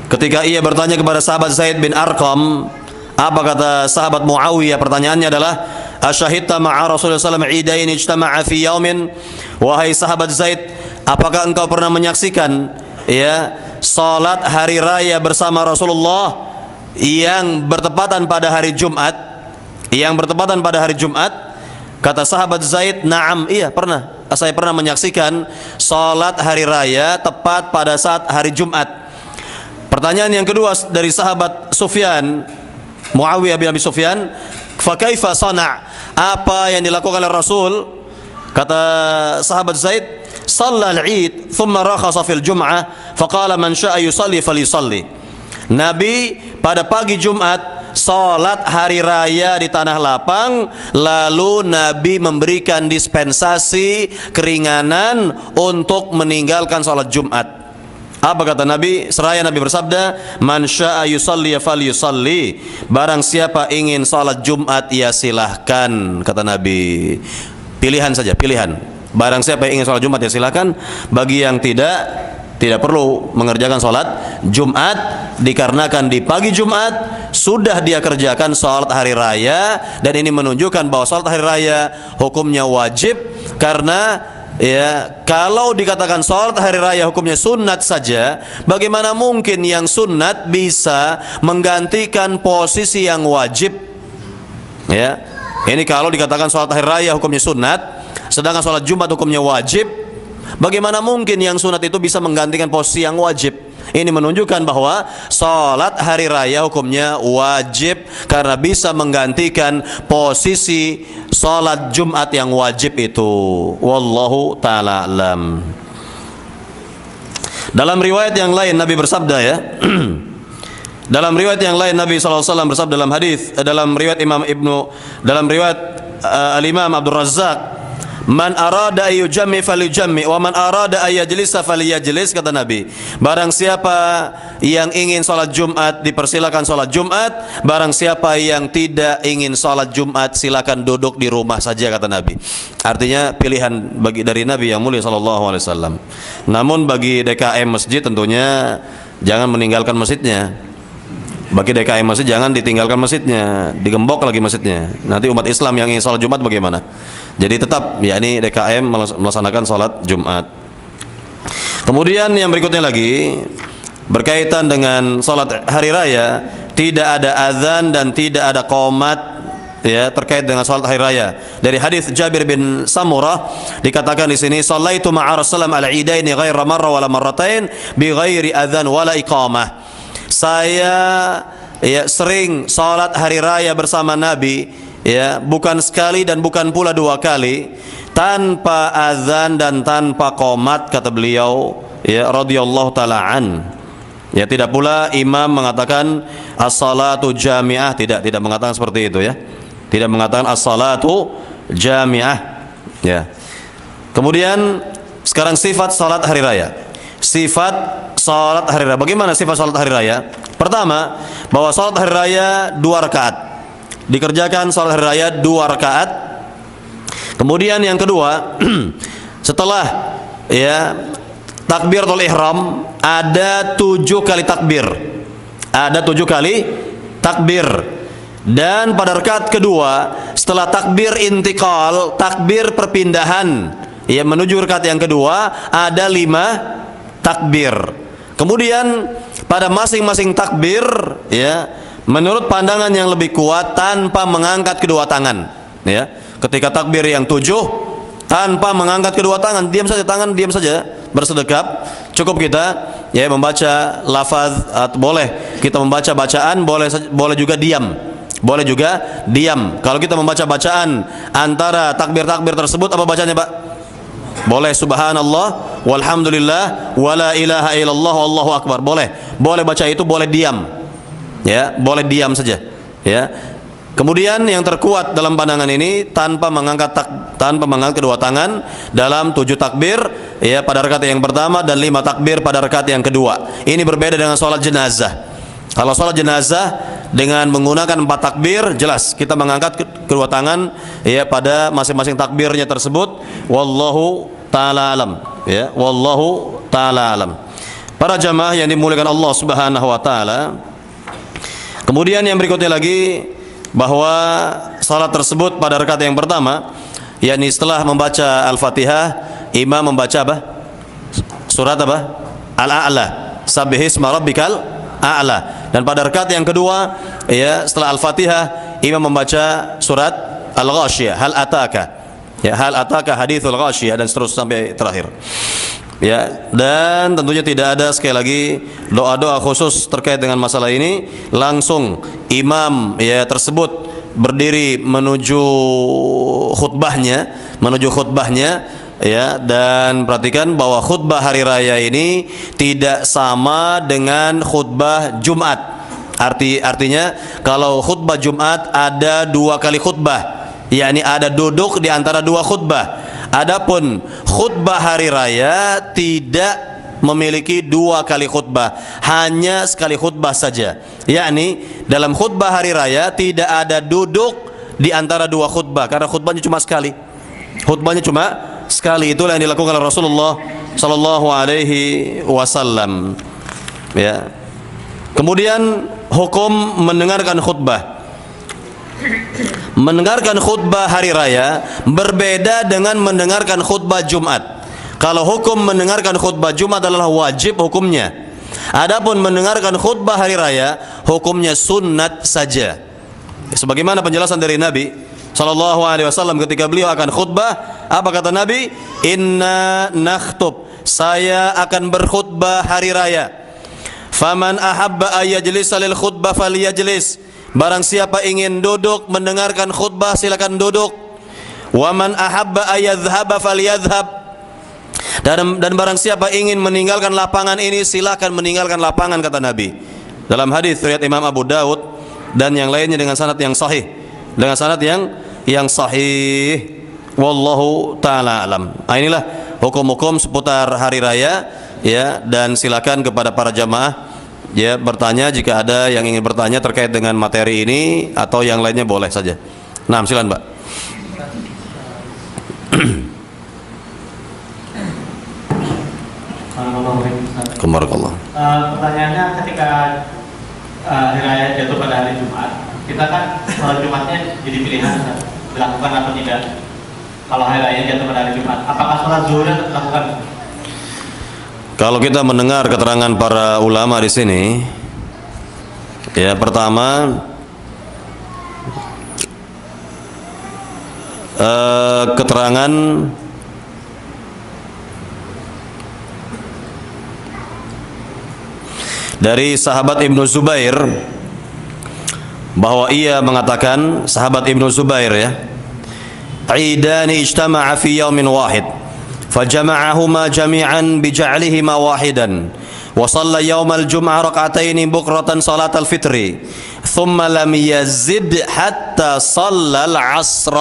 Ketika ia bertanya kepada sahabat Zaid bin Arqam, apa kata sahabat Muawiyah? Pertanyaannya adalah, "Asyahidta ma'a Rasulullah sallallahu alaihi wasallam 'idain ijtama'a fi yaumin?" Wahai sahabat Zaid, apakah engkau pernah menyaksikan ya salat hari raya bersama Rasulullah yang bertepatan pada hari Jumat? Kata sahabat Zaid, "Na'am, iya pernah. Saya pernah menyaksikan salat hari raya tepat pada saat hari Jumat." Pertanyaan yang kedua dari sahabat Sufyan, Muawiyah bin Abi Sufyan, "Fa kaifa sana'?" Apa yang dilakukan oleh Rasul? Kata sahabat Zaid, "Shallal 'id, thumma rakhasa fil jum'ah, faqala man syaa'a yusalli falyusalli." Nabi pada pagi Jumat salat hari raya di tanah lapang, lalu Nabi memberikan dispensasi keringanan untuk meninggalkan salat Jumat. Apa kata Nabi? Seraya Nabi bersabda, "Man syaa'a yusalli falyusalli." Barang siapa ingin salat Jumat ya silahkan, kata Nabi. Pilihan saja, pilihan. Barang siapa yang ingin salat Jumat ya silahkan. Bagi yang tidak perlu mengerjakan salat Jumat dikarenakan di pagi Jumat sudah dia kerjakan salat hari raya, dan ini menunjukkan bahwa salat hari raya hukumnya wajib. Karena ya kalau dikatakan salat hari raya hukumnya sunat saja, bagaimana mungkin yang sunat bisa menggantikan posisi yang wajib? Ya, ini kalau dikatakan salat hari raya hukumnya sunat, sedangkan salat Jumat hukumnya wajib, bagaimana mungkin yang sunat itu bisa menggantikan posisi yang wajib? Ini menunjukkan bahwa salat hari raya hukumnya wajib karena bisa menggantikan posisi salat Jumat yang wajib itu. Wallahu ta'ala alam. Dalam riwayat yang lain Nabi bersabda ya. Dalam riwayat yang lain Nabi SAW bersabda dalam hadis, dalam riwayat Imam Ibnu, dalam riwayat Al-Imam Abdul Razzaq, "Man arada ayyujammi falyujammi wa man arada ayyajlisa falyajlis," kata Nabi. Barang siapa yang ingin salat Jumat dipersilakan salat Jumat, barang siapa yang tidak ingin salat Jumat silakan duduk di rumah saja, kata Nabi. Artinya pilihan bagi dari Nabi yang mulia sallallahu alaihi wasallam. Namun bagi DKM masjid tentunya jangan meninggalkan masjidnya. Bagi DKM masjid jangan ditinggalkan masjidnya, digembok lagi masjidnya. Nanti umat Islam yang ingin salat Jumat bagaimana? Jadi tetap yakni DKM melaksanakan salat Jumat. Kemudian yang berikutnya lagi berkaitan dengan salat hari raya, tidak ada azan dan tidak ada qomat ya terkait dengan salat hari raya. Dari hadis Jabir bin Samurah dikatakan di sini, "Shallaitu ma'a Rasulullah al-'idaini ghaira marra wala marratain bi ghairi adzan wala iqamah." Saya ya sering salat hari raya bersama Nabi ya, bukan sekali dan bukan pula dua kali, tanpa azan dan tanpa qomat, kata beliau ya radhiyallahu taala an. Ya, tidak pula imam mengatakan as-salatu jami'ah, tidak mengatakan seperti itu ya. Tidak mengatakan as-salatu jami'ah ya. Kemudian sekarang sifat salat hari raya. Sifat salat hari raya. Bagaimana sifat salat hari raya? Pertama, bahwa salat hari raya 2 rakaat. Dikerjakan salat hari raya 2 rakaat. Kemudian yang kedua, setelah ya, takbiratul ihram ada 7 kali takbir. Ada 7 kali takbir. Dan pada rakaat kedua setelah takbir intiqal, takbir perpindahan ya menuju rakaat yang kedua ada 5 takbir. Kemudian pada masing-masing takbir ya menurut pandangan yang lebih kuat tanpa mengangkat kedua tangan ya. Ketika takbir yang 7 tanpa mengangkat kedua tangan, diam saja tangan, diam saja bersedekap. Cukup kita ya membaca lafaz, boleh kita membaca bacaan, boleh juga diam. Boleh juga diam. Kalau kita membaca bacaan antara takbir-takbir tersebut, apa bacanya, Pak? Boleh subhanallah, walhamdulillah, wala ilaha illallah, wallahu akbar. Boleh. Boleh baca itu, boleh diam. Ya, boleh diam saja. Ya. Kemudian yang terkuat dalam pandangan ini tanpa mengangkat kedua tangan dalam 7 takbir ya pada rakaat yang pertama dan 5 takbir pada rakaat yang kedua. Ini berbeda dengan sholat jenazah. Kalau sholat jenazah dengan menggunakan 4 takbir, jelas kita mengangkat kedua tangan ya pada masing-masing takbirnya tersebut. Wallahu taala alam ya, wallahu taala alam. Para jamaah yang dimuliakan Allah Subhanahu wa taala. Kemudian yang berikutnya lagi bahwa salat tersebut pada rakaat yang pertama yakni setelah membaca Al-Fatihah, imam membaca apa? Surat apa? Al-A'la. Sabbihisma rabbikal a'la. Dan pada rakaat yang kedua ya setelah Al-Fatihah imam membaca surat Al-Ghasyiyah, hal ataka. Ya, hal ataka hadithul ghasyiyah dan seterusnya sampai terakhir. Ya, dan tentunya tidak ada sekali lagi doa-doa khusus terkait dengan masalah ini. Langsung imam ya tersebut berdiri menuju khutbahnya ya, dan perhatikan bahwa khutbah hari raya ini tidak sama dengan khutbah Jumat. Artinya kalau khutbah Jumat ada 2 kali khutbah, yakni ada duduk di antara 2 khutbah. Adapun khutbah hari raya tidak memiliki 2 kali khutbah, hanya sekali khutbah saja. Yakni dalam khutbah hari raya tidak ada duduk di antara 2 khutbah karena khutbahnya cuma sekali. Khutbahnya cuma sekali, itulah yang dilakukan oleh Rasulullah sallallahu alaihi wasallam. Ya. Kemudian hukum mendengarkan khutbah. Mendengarkan khutbah hari raya berbeda dengan mendengarkan khutbah Jumat. Kalau hukum mendengarkan khutbah Jumat adalah wajib hukumnya. Adapun mendengarkan khutbah hari raya hukumnya sunnat saja. Sebagaimana penjelasan dari Nabi sallallahu alaihi wasallam ketika beliau akan khutbah, apa kata Nabi? Inna nakhtub, saya akan berkhutbah hari raya. Faman ahabba ayyajlisa lil khutbah falyajlis. Barang siapa ingin duduk mendengarkan khutbah silakan duduk. Wa man ahabba ayadhhaba falyadhhab. Dan barang siapa ingin meninggalkan lapangan ini silakan meninggalkan lapangan, kata Nabi. Dalam hadis riwayat Imam Abu Daud dan yang lainnya dengan sanad yang sahih. Dengan sanad yang sahih. Wallahu taala alam. Inilah hukum-hukum seputar hari raya ya, dan silakan kepada para jamaah ya bertanya jika ada yang ingin bertanya terkait dengan materi ini atau yang lainnya boleh saja. Nah, silakan, Mbak. Kemarakallah. Pertanyaannya ketika hari raya jatuh pada hari Jumat, kita kan sholat Jumatnya jadi pilihan dilakukan atau tidak. Kalau hari raya jatuh pada hari Jumat, apakah sholat zuhur dilakukan? Kalau kita mendengar keterangan para ulama di sini, ya pertama keterangan dari sahabat Ibnu Zubair bahwa ia mengatakan, sahabat Ibnu Zubair ya, "Idani ijtama'a fi yaumin wahid." فجمعهما جميعا بجعلهما واحدا وصلى يوم الجمعة ركعتين بكرة صلاة الفطر ثم لم يزد حتى صلى العصر.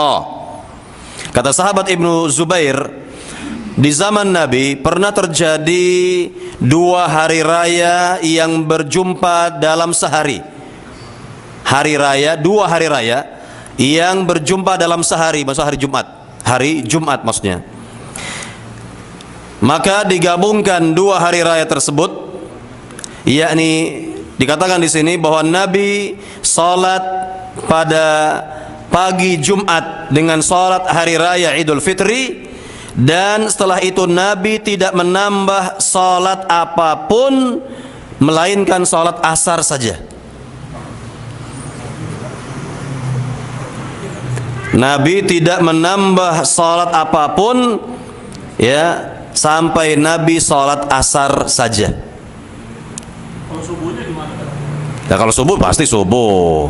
Kata sahabat Ibnu Zubair, di zaman Nabi pernah terjadi 2 hari raya yang berjumpa dalam sehari. Hari raya, 2 hari raya yang berjumpa dalam sehari, maksud hari Jumat. Hari Jumat maksudnya. maka digabungkan dua hari raya tersebut, yakni dikatakan di sini bahwa Nabi salat pada pagi Jumat dengan salat hari raya Idul Fitri, dan setelah itu Nabi tidak menambah salat apapun melainkan salat asar saja. Nabi tidak menambah salat apapun, ya, sampai Nabi salat asar saja. Kalau subuhnya gimana? Ya, kalau subuh pasti subuh.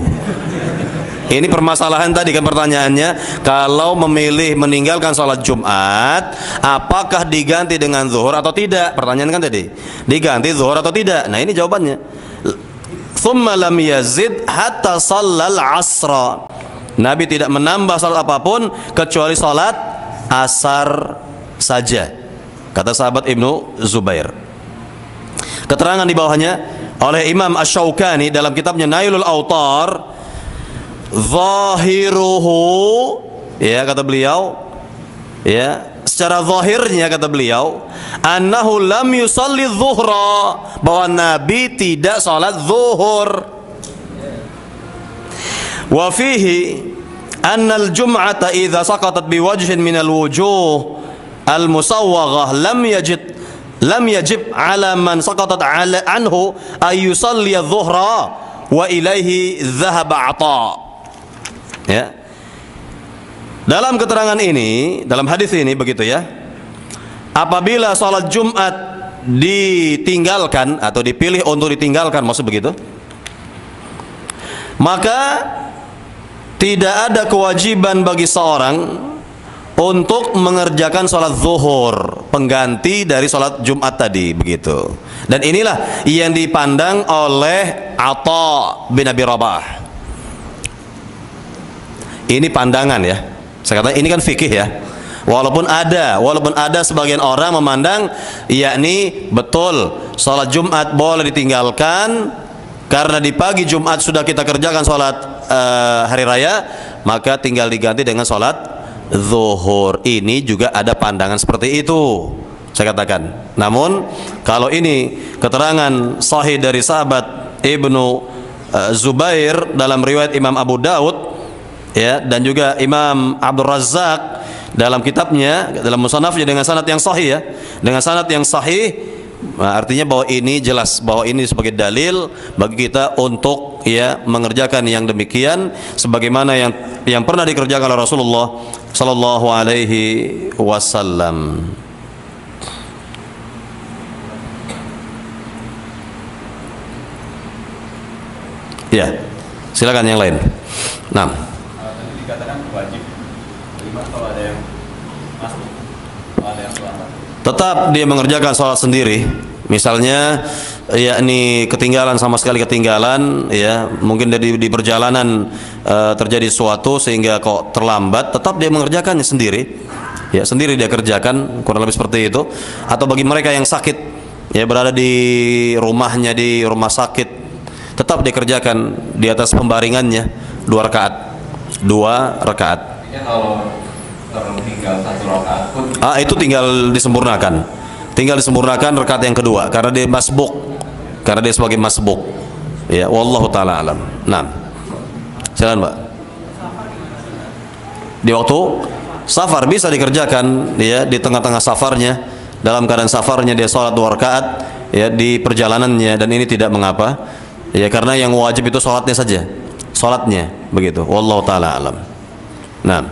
Ini permasalahan tadi kan pertanyaannya, kalau memilih meninggalkan salat Jumat, apakah diganti dengan zuhur atau tidak? Pertanyaan kan tadi, diganti zuhur atau tidak? Nah, ini jawabannya. Thumma lam yazid hatta shallal asra. Nabi tidak menambah salat apapun kecuali salat asar saja, kata sahabat Ibnu Zubair. Keterangan di bawahnya oleh Imam Asy-Syaukani dalam kitabnya Nailul Autar, zahiruhu, ya, kata beliau, ya, secara zahirnya kata beliau, annahu lam yusalli zuhra, bahwa Nabi tidak salat zuhur. Wa fihi anna al-jum'ata idza saqatat biwajhin min al-wujuh al-musawwaghah lam yajib ala man saqatat anhu ay yusalli adh-dhuhra wa ilaihi dhahaba 'ata. Ya. Dalam keterangan ini, dalam hadis ini begitu ya. Apabila salat Jumat ditinggalkan atau dipilih untuk ditinggalkan, maksud begitu, maka tidak ada kewajiban bagi seorang untuk mengerjakan sholat zuhur pengganti dari sholat Jumat tadi, begitu. Dan inilah yang dipandang oleh Atha bin Abi Rabah. Ini pandangan ya. Saya kata ini kan fikih ya. Walaupun ada sebagian orang memandang, yakni betul sholat Jumat boleh ditinggalkan karena di pagi Jumat sudah kita kerjakan sholat hari raya, maka tinggal diganti dengan sholat zuhur. Ini juga ada pandangan seperti itu, saya katakan. Namun kalau ini keterangan sahih dari sahabat Ibnu Zubair dalam riwayat Imam Abu Daud, ya, dan juga Imam Abdul Razzaq dalam kitabnya, dalam musannafnya dengan sanad yang sahih ya, dengan sanad yang sahih. Nah, artinya bahwa ini jelas bahwa ini sebagai dalil bagi kita untuk, ya, mengerjakan yang demikian sebagaimana yang pernah dikerjakan oleh Rasulullah sallallahu alaihi wasallam. Ya, silakan yang lain. Nah, tadi dikatakan wajib. Bagaimana kalau ada yang masuk, kalau ada yang selamat? Tetap dia mengerjakan sholat sendiri. Misalnya, yakni ketinggalan, sama sekali ketinggalan, ya, mungkin di perjalanan terjadi sesuatu sehingga kok terlambat, tetap dia mengerjakannya sendiri. Ya, sendiri dia kerjakan, kurang lebih seperti itu. Atau bagi mereka yang sakit, ya, berada di rumahnya, di rumah sakit, tetap dia kerjakan di atas pembaringannya 2 rakaat. 2 rakaat. Ya, kalau tertinggal 1 rakaat pun itu tinggal disempurnakan. Tinggal disempurnakan rakaat yang kedua karena dia masbuk. Karena dia sebagai masbuk. Ya, wallahu taala alam. Nah. Silakan, Mbak. Di waktu safar bisa dikerjakan, ya, di tengah-tengah safarnya, dalam keadaan safarnya dia sholat 2 rakaat, ya, di perjalanannya, dan ini tidak mengapa. Ya, karena yang wajib itu sholatnya saja. Sholatnya begitu. Wallahu taala alam. Nah.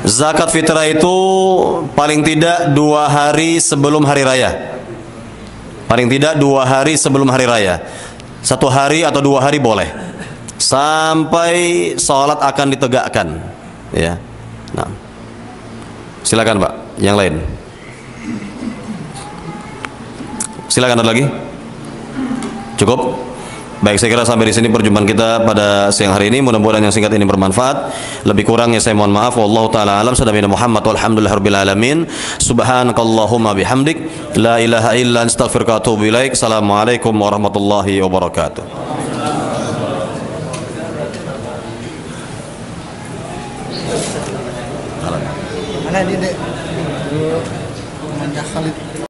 Zakat fitrah itu paling tidak 2 hari sebelum hari raya. Paling tidak 2 hari sebelum hari raya. 1 hari atau 2 hari boleh, sampai sholat akan ditegakkan. Ya. Nah, silakan Pak, yang lain. Silakan, ada lagi? Cukup? Baik, saya kira sampai di sini perjumpaan kita pada siang hari ini. Mudah-mudahan yang singkat ini bermanfaat. Lebih kurangnya saya mohon maaf. Wallahu taala alam. Sadaqana Muhammad walhamdulillahirabbil alamin. Subhanakallahumma bihamdik, la ilaha illa anta astaghfiruka wa atubu ilaik. Assalamualaikum warahmatullahi wabarakatuh. di